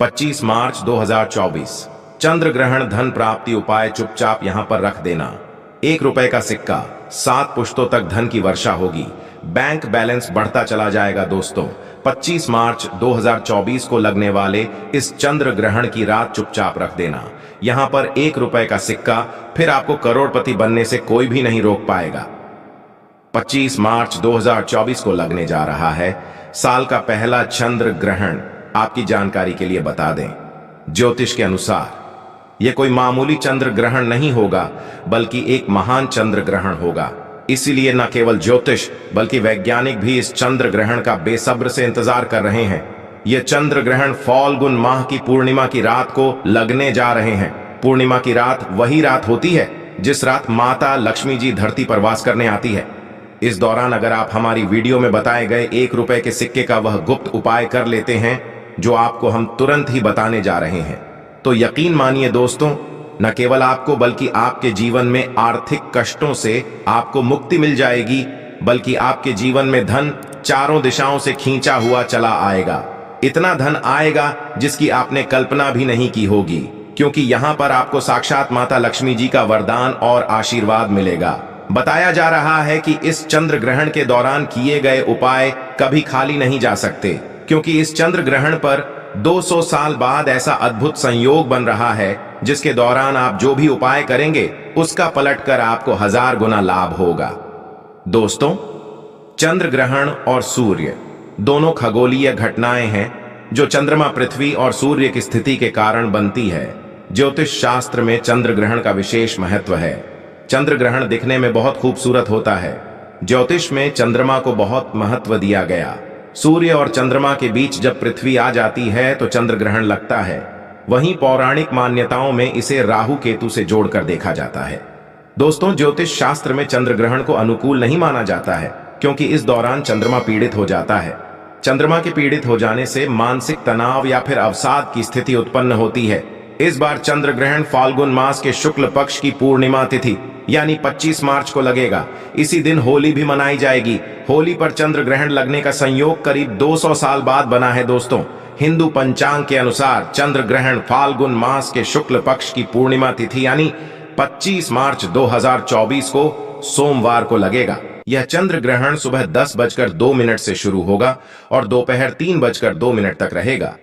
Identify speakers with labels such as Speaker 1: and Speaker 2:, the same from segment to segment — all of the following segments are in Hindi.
Speaker 1: 25 मार्च 2024। चंद्र ग्रहण धन प्राप्ति उपाय चुपचाप यहां पर रख देना। 1 रुपए का सिक्का, 7 पुश्तों तक धन की वर्षा होगी। बैंक बैलेंस बढ़ता चला जाएगा। दोस्तों 25 मार्च 2024 को लगने वाले इस चंद्र ग्रहण की रात चुपचाप रख देना। यहां पर 1 रुपए का सिक्का, फिर आपको करोड़पति बनने से कोई भी नहीं रोक पाएगा। 25 मार्च 2024 को लगने जा रहा है साल का पहला चंद्र ग्रहण। आपकी जानकारी के लिए बता दें, ज्योतिष के अनुसार यह कोई मामूली चंद्र ग्रहण नहीं होगा, बल्कि एक महान चंद्र ग्रहण होगा। इसीलिए न केवल ज्योतिष बल्कि वैज्ञानिक भी इस चंद्र ग्रहण का बेसब्र से इंतजार कर रहे हैं। यह चंद्र ग्रहण फाल्गुन माह की पूर्णिमा की रात को लगने जा रहे हैं। पूर्णिमा की रात वही रात होती है जिस रात माता लक्ष्मी जी धरती पर वास करने आती है। इस दौरान अगर आप हमारी वीडियो में बताए गए 1 रुपए के सिक्के का वह गुप्त उपाय कर लेते हैं जो आपको हम तुरंत ही बताने जा रहे हैं, तो यकीन मानिए दोस्तों, न केवल आपको बल्कि आपके जीवन में आर्थिक कष्टों से आपको मुक्ति मिल जाएगी, बल्कि आपके जीवन में धन चारों दिशाओं से खींचा हुआ चला आएगा। इतना धन आएगा जिसकी आपने कल्पना भी नहीं की होगी, क्योंकि यहां पर आपको साक्षात माता लक्ष्मी जी का वरदान और आशीर्वाद मिलेगा। बताया जा रहा है कि इस चंद्र ग्रहण के दौरान किए गए उपाय कभी खाली नहीं जा सकते, क्योंकि इस चंद्र ग्रहण पर 200 साल बाद ऐसा अद्भुत संयोग बन रहा है जिसके दौरान आप जो भी उपाय करेंगे उसका पलटकर आपको 1000 गुना लाभ होगा। दोस्तों, चंद्र ग्रहण और सूर्य दोनों खगोलीय घटनाएं हैं जो चंद्रमा, पृथ्वी और सूर्य की स्थिति के कारण बनती है। ज्योतिष शास्त्र में चंद्र ग्रहण का विशेष महत्व है। चंद्र ग्रहण दिखने में बहुत खूबसूरत होता है। ज्योतिष में चंद्रमा को बहुत महत्व दिया गया। सूर्य और चंद्रमा के बीच जब पृथ्वी आ जाती है तो चंद्र ग्रहण लगता है। वहीं पौराणिक मान्यताओं में इसे राहु केतु से जोड़कर देखा जाता है। दोस्तों, ज्योतिष शास्त्र में चंद्र ग्रहण को अनुकूल नहीं माना जाता है, क्योंकि इस दौरान चंद्रमा पीड़ित हो जाता है। चंद्रमा के पीड़ित हो जाने से मानसिक तनाव या फिर अवसाद की स्थिति उत्पन्न होती है। इस बार चंद्र ग्रहण फाल्गुन मास के शुक्ल पक्ष की पूर्णिमा तिथि यानी 25 मार्च को लगेगा। इसी दिन होली भी मनाई जाएगी। होली पर चंद्र ग्रहण लगने का संयोग करीब 200 साल बाद बना है। दोस्तों, हिंदू पंचांग के अनुसार चंद्र ग्रहण फाल्गुन मास के शुक्ल पक्ष की पूर्णिमा तिथि यानी 25 मार्च 2024 को सोमवार को लगेगा। यह चंद्र ग्रहण सुबह 10:02 से शुरू होगा और दोपहर 3:02 तक रहेगा।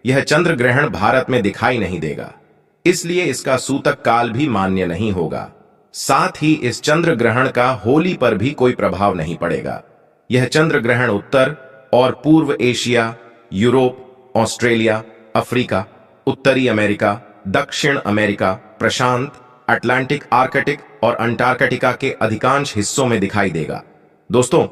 Speaker 1: यह चंद्र ग्रहण भारत में दिखाई नहीं देगा, इसलिए इसका सूतक काल भी मान्य नहीं होगा। साथ ही इस चंद्र ग्रहण का होली पर भी कोई प्रभाव नहीं पड़ेगा। यह चंद्र ग्रहण उत्तर और पूर्व एशिया, यूरोप, ऑस्ट्रेलिया, अफ्रीका, उत्तरी अमेरिका, दक्षिण अमेरिका, प्रशांत, अटलांटिक, आर्कटिक और अंटार्कटिका के अधिकांश हिस्सों में दिखाई देगा। दोस्तों,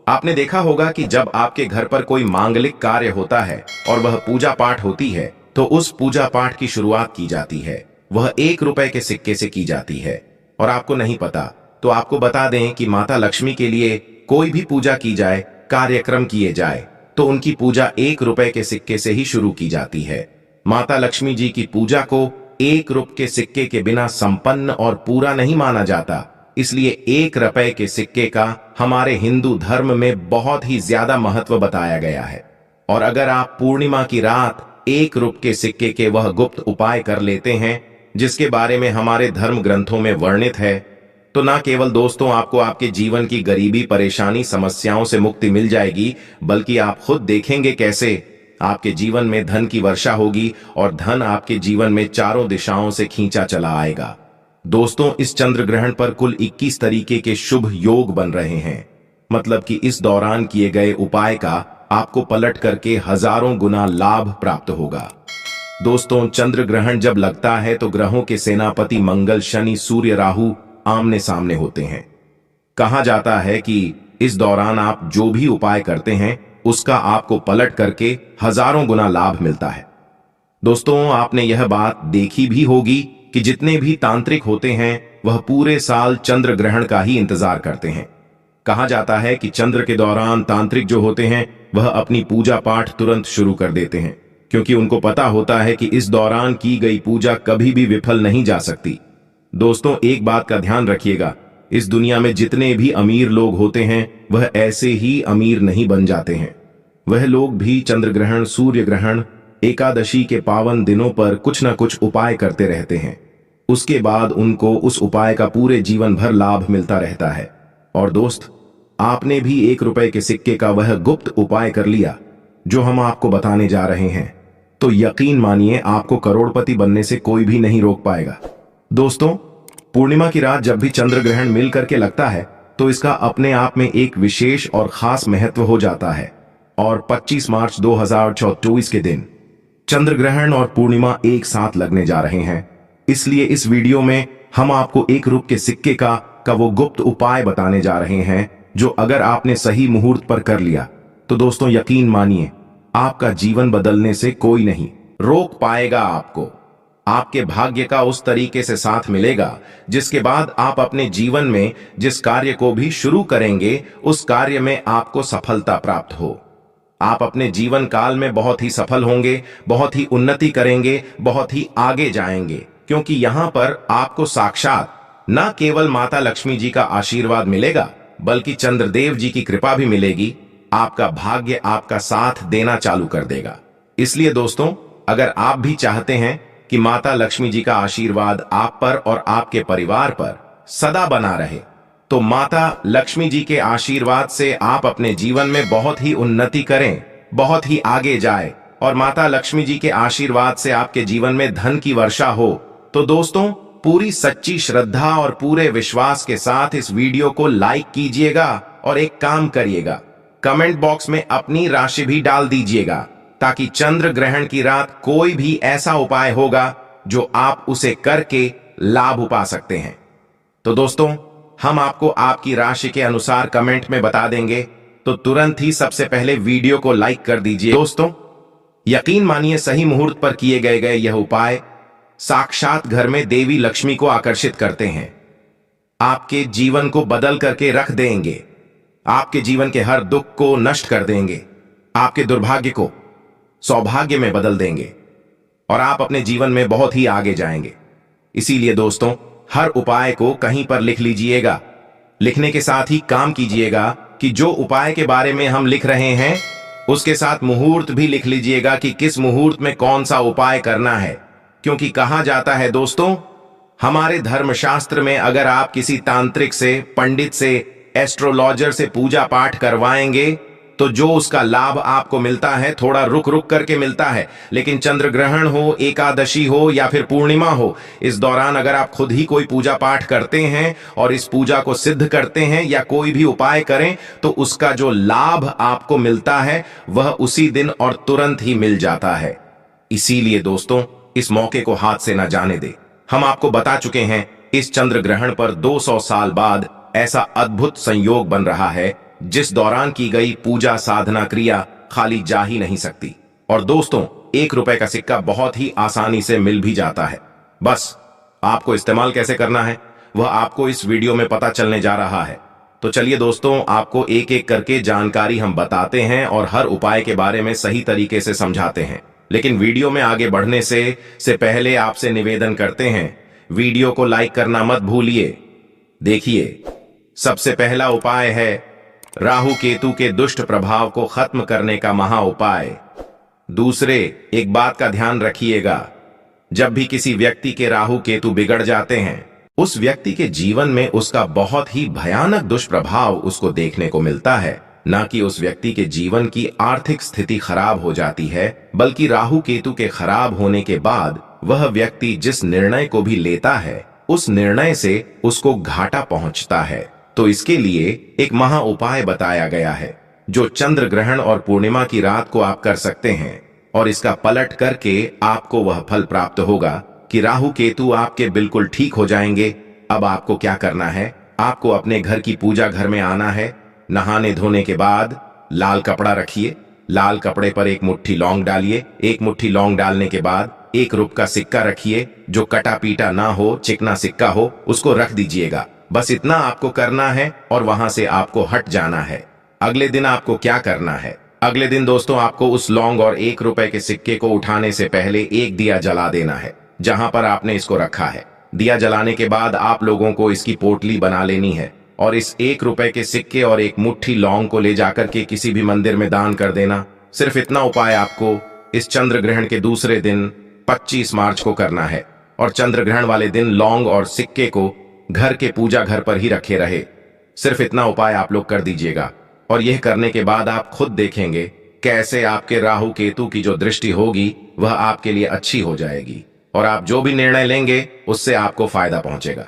Speaker 1: आपने देखा होगा कि जब आपके घर पर कोई मांगलिक कार्य होता है और वह पूजा पाठ होती है, तो उस पूजा पाठ की शुरुआत की जाती है। वह 1 रुपए के सिक्के से की जाती है। और आपको नहीं पता तो आपको बता दें कि माता लक्ष्मी के लिए कोई भी पूजा की जाए, कार्यक्रम किए जाए, तो उनकी पूजा 1 रुपए के सिक्के से ही शुरू की जाती है। माता लक्ष्मी जी की पूजा को 1 रुपए के सिक्के के बिना संपन्न और पूरा नहीं माना जाता। इसलिए 1 रुपए के सिक्के का हमारे हिंदू धर्म में बहुत ही ज्यादा महत्व बताया गया है। और अगर आप पूर्णिमा की रात 1 रुपए के सिक्के के वह गुप्त उपाय कर लेते हैं जिसके बारे में हमारे धर्म ग्रंथों में वर्णित है, तो ना केवल दोस्तों आपको आपके जीवन की गरीबी, परेशानी, समस्याओं से मुक्ति मिल जाएगी, बल्कि आप खुद देखेंगे कैसे आपके जीवन में धन की वर्षा होगी और धन आपके जीवन में चारों दिशाओं से खींचा चला आएगा। दोस्तों, इस चंद्र ग्रहण पर कुल 21 तरीके के शुभ योग बन रहे हैं। मतलब कि इस दौरान किए गए उपाय का आपको पलट करके हजारों गुना लाभ प्राप्त होगा। दोस्तों, चंद्र ग्रहण जब लगता है तो ग्रहों के सेनापति मंगल, शनि, सूर्य, राहु आमने सामने होते हैं। कहा जाता है कि इस दौरान आप जो भी उपाय करते हैं उसका आपको पलट करके हजारों गुना लाभ मिलता है। दोस्तों, आपने यह बात देखी भी होगी कि जितने भी तांत्रिक होते हैं वह पूरे साल चंद्र ग्रहण का ही इंतजार करते हैं। कहा जाता है कि चंद्र के दौरान तांत्रिक जो होते हैं वह अपनी पूजा पाठ तुरंत शुरू कर देते हैं, क्योंकि उनको पता होता है कि इस दौरान की गई पूजा कभी भी विफल नहीं जा सकती। दोस्तों, एक बात का ध्यान रखिएगा, इस दुनिया में जितने भी अमीर लोग होते हैं वह ऐसे ही अमीर नहीं बन जाते हैं। वह लोग भी चंद्र ग्रहण, सूर्य ग्रहण एकादशी के पावन दिनों पर कुछ न कुछ उपाय करते रहते हैं। उसके बाद उनको उस उपाय का पूरे जीवन भर लाभ मिलता रहता है। और दोस्त, आपने भी 1 रुपए के सिक्के का वह गुप्त उपाय कर लिया जो हम आपको बताने जा रहे हैं, तो यकीन मानिए आपको करोड़पति बनने से कोई भी नहीं रोक पाएगा। दोस्तों, पूर्णिमा की रात जब भी चंद्र ग्रहण मिल करके लगता है तो इसका अपने आप में एक विशेष और खास महत्व हो जाता है। और 25 मार्च 2024 के दिन चंद्र ग्रहण और पूर्णिमा एक साथ लगने जा रहे हैं। इसलिए इस वीडियो में हम आपको 1 रुपए के सिक्के का वो गुप्त उपाय बताने जा रहे हैं जो अगर आपने सही मुहूर्त पर कर लिया तो दोस्तों यकीन मानिए आपका जीवन बदलने से कोई नहीं रोक पाएगा। आपके भाग्य का उस तरीके से साथ मिलेगा जिसके बाद आप अपने जीवन में जिस कार्य को भी शुरू करेंगे उस कार्य में आपको सफलता प्राप्त हो। आप अपने जीवन काल में बहुत ही सफल होंगे, बहुत ही उन्नति करेंगे, बहुत ही आगे जाएंगे, क्योंकि यहां पर आपको साक्षात न केवल माता लक्ष्मी जी का आशीर्वाद मिलेगा बल्कि चंद्रदेव जी की कृपा भी मिलेगी। आपका भाग्य आपका साथ देना चालू कर देगा। इसलिए दोस्तों, अगर आप भी चाहते हैं कि माता लक्ष्मी जी का आशीर्वाद आप पर और आपके परिवार पर सदा बना रहे, तो माता लक्ष्मी जी के आशीर्वाद से आप अपने जीवन में बहुत ही उन्नति करें, बहुत ही आगे जाए और माता लक्ष्मी जी के आशीर्वाद से आपके जीवन में धन की वर्षा हो, तो दोस्तों पूरी सच्ची श्रद्धा और पूरे विश्वास के साथ इस वीडियो को लाइक कीजिएगा और एक काम करिएगा, कमेंट बॉक्स में अपनी राशि भी डाल दीजिएगा ताकि चंद्र ग्रहण की रात कोई भी ऐसा उपाय होगा जो आप उसे करके लाभ पा सकते हैं। तो दोस्तों, हम आपको आपकी राशि के अनुसार कमेंट में बता देंगे, तो तुरंत ही सबसे पहले वीडियो को लाइक कर दीजिए। दोस्तों, यकीन मानिए सही मुहूर्त पर किए गए यह उपाय साक्षात घर में देवी लक्ष्मी को आकर्षित करते हैं, आपके जीवन को बदल करके रख देंगे, आपके जीवन के हर दुख को नष्ट कर देंगे, आपके दुर्भाग्य को सौभाग्य में बदल देंगे और आप अपने जीवन में बहुत ही आगे जाएंगे। इसीलिए दोस्तों, हर उपाय को कहीं पर लिख लीजिएगा। लिखने के साथ ही काम कीजिएगा कि जो उपाय के बारे में हम लिख रहे हैं उसके साथ मुहूर्त भी लिख लीजिएगा कि किस मुहूर्त में कौन सा उपाय करना है। क्योंकि कहा जाता है दोस्तों, हमारे धर्मशास्त्र में अगर आप किसी तांत्रिक से, पंडित से, एस्ट्रोलॉजर से पूजा पाठ करवाएंगे तो जो उसका लाभ आपको मिलता है थोड़ा रुक रुक करके मिलता है, लेकिन चंद्र ग्रहण हो, एकादशी हो या फिर पूर्णिमा हो, इस दौरान अगर आप खुद ही कोई पूजा पाठ करते हैं और इस पूजा को सिद्ध करते हैं या कोई भी उपाय करें तो उसका जो लाभ आपको मिलता है वह उसी दिन और तुरंत ही मिल जाता है। इसीलिए दोस्तों, इस मौके को हाथ से न जाने दे। हम आपको बता चुके हैं इस चंद्र ग्रहण पर 200 साल बाद ऐसा अद्भुत संयोग बन रहा है जिस दौरान की गई पूजा साधना क्रिया खाली जा ही नहीं सकती। और दोस्तों, 1 रुपए का सिक्का बहुत ही आसानी से मिल भी जाता है। बस आपको इस्तेमाल कैसे करना है वह आपको इस वीडियो में पता चलने जा रहा है। तो चलिए दोस्तों, आपको एक एक करके जानकारी हम बताते हैं और हर उपाय के बारे में सही तरीके से समझाते हैं। लेकिन वीडियो में आगे बढ़ने से पहले आपसे निवेदन करते हैं, वीडियो को लाइक करना मत भूलिए। देखिए, सबसे पहला उपाय है राहु केतु के दुष्ट प्रभाव को खत्म करने का महा उपाय। दूसरे, एक बात का ध्यान रखिएगा, जब भी किसी व्यक्ति के राहु केतु बिगड़ जाते हैं उस व्यक्ति के जीवन में उसका बहुत ही भयानक दुष्प्रभाव उसको देखने को मिलता है। न कि उस व्यक्ति के जीवन की आर्थिक स्थिति खराब हो जाती है, बल्कि राहु केतु के खराब होने के बाद वह व्यक्ति जिस निर्णय को भी लेता है उस निर्णय से उसको घाटा पहुंचता है। तो इसके लिए एक महा उपाय बताया गया है जो चंद्र ग्रहण और पूर्णिमा की रात को आप कर सकते हैं और इसका पलट करके आपको वह फल प्राप्त होगा कि राहु केतु आपके बिल्कुल ठीक हो जाएंगे। अब आपको क्या करना है, आपको अपने घर की पूजा घर में आना है। नहाने धोने के बाद लाल कपड़ा रखिए, लाल कपड़े पर एक मुट्ठी लौंग डालिए। एक मुट्ठी लौंग डालने के बाद 1 रुपए का सिक्का रखिए, जो कटा पीटा ना हो, चिकना सिक्का हो, उसको रख दीजिएगा। बस इतना आपको करना है और वहां से आपको हट जाना है। अगले दिन आपको क्या करना है, अगले दिन दोस्तों आपको उस लौंग और 1 रुपए के सिक्के को उठाने से पहले एक दिया जला देना है जहां पर आपने इसको रखा है। दिया जलाने के बाद आप लोगों को इसकी पोटली बना लेनी है और इस 1 रुपए के सिक्के और एक मुट्ठी लौंग को ले जाकर के किसी भी मंदिर में दान कर देना। सिर्फ इतना उपाय आपको इस चंद्र ग्रहण के दूसरे दिन 25 मार्च को करना है और चंद्र ग्रहण वाले दिन लौंग और सिक्के को घर के पूजा घर पर ही रखे रहे। सिर्फ इतना उपाय आप लोग कर दीजिएगा और यह करने के बाद आप खुद देखेंगे कैसे आपके राहु केतु की जो दृष्टि होगी वह आपके लिए अच्छी हो जाएगी और आप जो भी निर्णय लेंगे उससे आपको फायदा पहुंचेगा।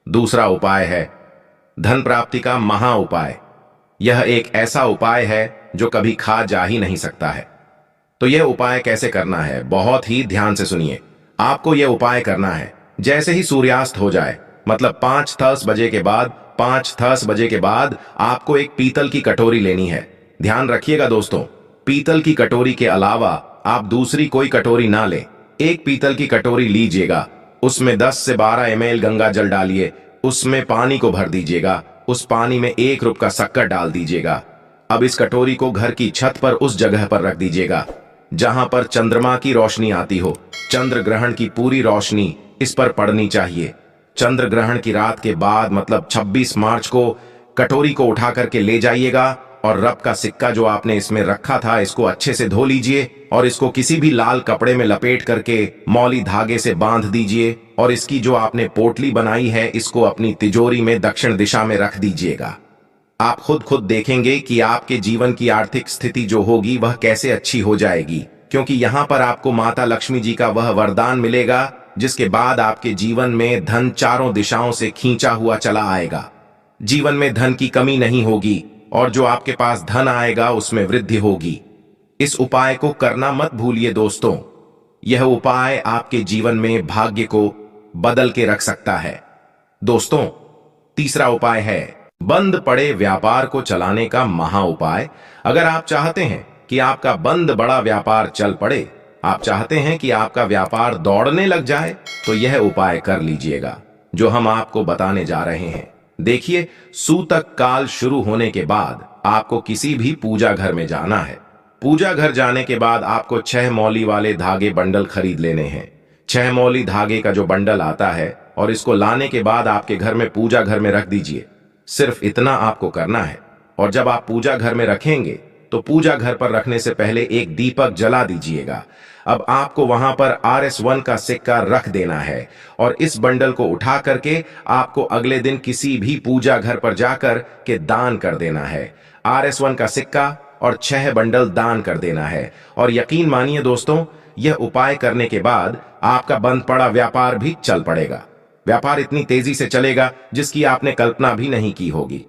Speaker 1: दूसरा उपाय है धन प्राप्ति का महा उपाय। यह एक ऐसा उपाय है जो कभी खा जा ही नहीं सकता है। तो यह उपाय कैसे करना है, बहुत ही ध्यान से सुनिए। आपको यह उपाय करना है जैसे ही सूर्यास्त हो जाए, मतलब 5:10 बजे के बाद 5:10 बजे के बाद आपको एक पीतल की कटोरी लेनी है। ध्यान रखिएगा दोस्तों, पीतल की कटोरी के अलावा आप दूसरी कोई कटोरी ना लें। एक पीतल की कटोरी लीजिएगा, उसमें 10 से 12 ml गंगा जल डालिए, उसमें पानी को भर दीजिएगा, उस पानी में 1 रुपये का शक्कर डाल दीजिएगा। अब इस कटोरी को घर की छत पर उस जगह पर रख दीजिएगा जहां पर चंद्रमा की रोशनी आती हो। चंद्र ग्रहण की पूरी रोशनी इस पर पड़नी चाहिए। चंद्र ग्रहण की रात के बाद मतलब 26 मार्च को कटोरी को उठा करके ले जाइएगा और रब का सिक्का जो आपने इसमें रखा था इसको अच्छे से धो लीजिए और इसको किसी भी लाल कपड़े में लपेट करके मौली धागे से बांध दीजिए और इसकी जो आपने पोटली बनाई है इसको अपनी तिजोरी में दक्षिण दिशा में रख दीजिएगा। आप खुद देखेंगे कि आपके जीवन की आर्थिक स्थिति जो होगी वह कैसे अच्छी हो जाएगी, क्योंकि यहां पर आपको माता लक्ष्मी जी का वह वरदान मिलेगा जिसके बाद आपके जीवन में धन चारों दिशाओं से खींचा हुआ चला आएगा। जीवन में धन की कमी नहीं होगी और जो आपके पास धन आएगा उसमें वृद्धि होगी। इस उपाय को करना मत भूलिए दोस्तों, यह उपाय आपके जीवन में भाग्य को बदल के रख सकता है। दोस्तों, तीसरा उपाय है बंद पड़े व्यापार को चलाने का महा उपाय। अगर आप चाहते हैं कि आपका बंद बड़ा व्यापार चल पड़े, आप चाहते हैं कि आपका व्यापार दौड़ने लग जाए, तो यह उपाय कर लीजिएगा जो हम आपको बताने जा रहे हैं। देखिए, सूतक काल शुरू होने के बाद आपको किसी भी पूजा घर में जाना है। पूजा घर जाने के बाद आपको 6 मौली वाले धागे बंडल खरीद लेने हैं। 6 मौली धागे का जो बंडल आता है और इसको लाने के बाद आपके घर में पूजा घर में रख दीजिए। सिर्फ इतना आपको करना है और जब आप पूजा घर में रखेंगे तो पूजा घर पर रखने से पहले एक दीपक जला दीजिएगा। अब आपको वहां पर RS1 का सिक्का रख देना है और इस बंडल को उठा करके आपको अगले दिन किसी भी पूजा घर पर जाकर के दान कर देना है। RS1 का सिक्का और 6 बंडल दान कर देना है और यकीन मानिए दोस्तों, यह उपाय करने के बाद आपका बंद पड़ा व्यापार भी चल पड़ेगा। व्यापार इतनी तेजी से चलेगा जिसकी आपने कल्पना भी नहीं की होगी।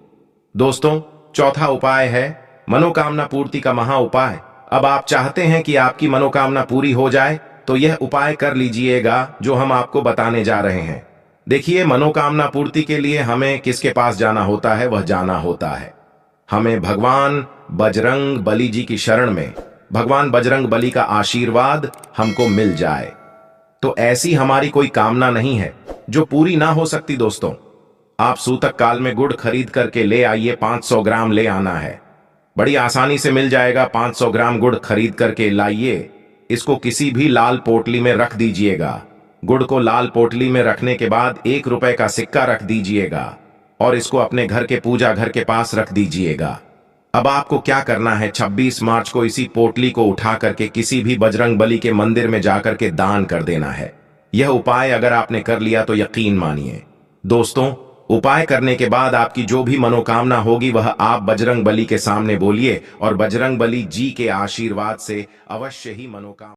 Speaker 1: दोस्तों, चौथा उपाय है मनोकामना पूर्ति का महा उपाय। अब आप चाहते हैं कि आपकी मनोकामना पूरी हो जाए तो यह उपाय कर लीजिएगा जो हम आपको बताने जा रहे हैं। देखिए, मनोकामना पूर्ति के लिए हमें किसके पास जाना होता है, वह जाना होता है हमें भगवान बजरंग बली जी की शरण में। भगवान बजरंग बली का आशीर्वाद हमको मिल जाए तो ऐसी हमारी कोई कामना नहीं है जो पूरी ना हो सकती। दोस्तों, आप सूतक काल में गुड़ खरीद करके ले आइए, 500 ग्राम ले आना है, बड़ी आसानी से मिल जाएगा। 500 ग्राम गुड़ खरीद करके लाइए, इसको किसी भी लाल पोटली में रख दीजिएगा। गुड़ को लाल पोटली में रखने के बाद 1 रुपए का सिक्का रख दीजिएगा और इसको अपने घर के पूजा घर के पास रख दीजिएगा। अब आपको क्या करना है, 26 मार्च को इसी पोटली को उठा करके किसी भी बजरंग बली के मंदिर में जाकर के दान कर देना है। यह उपाय अगर आपने कर लिया तो यकीन मानिए दोस्तों, उपाय करने के बाद आपकी जो भी मनोकामना होगी वह आप बजरंग बली के सामने बोलिए और बजरंग बली जी के आशीर्वाद से अवश्य ही मनोकामना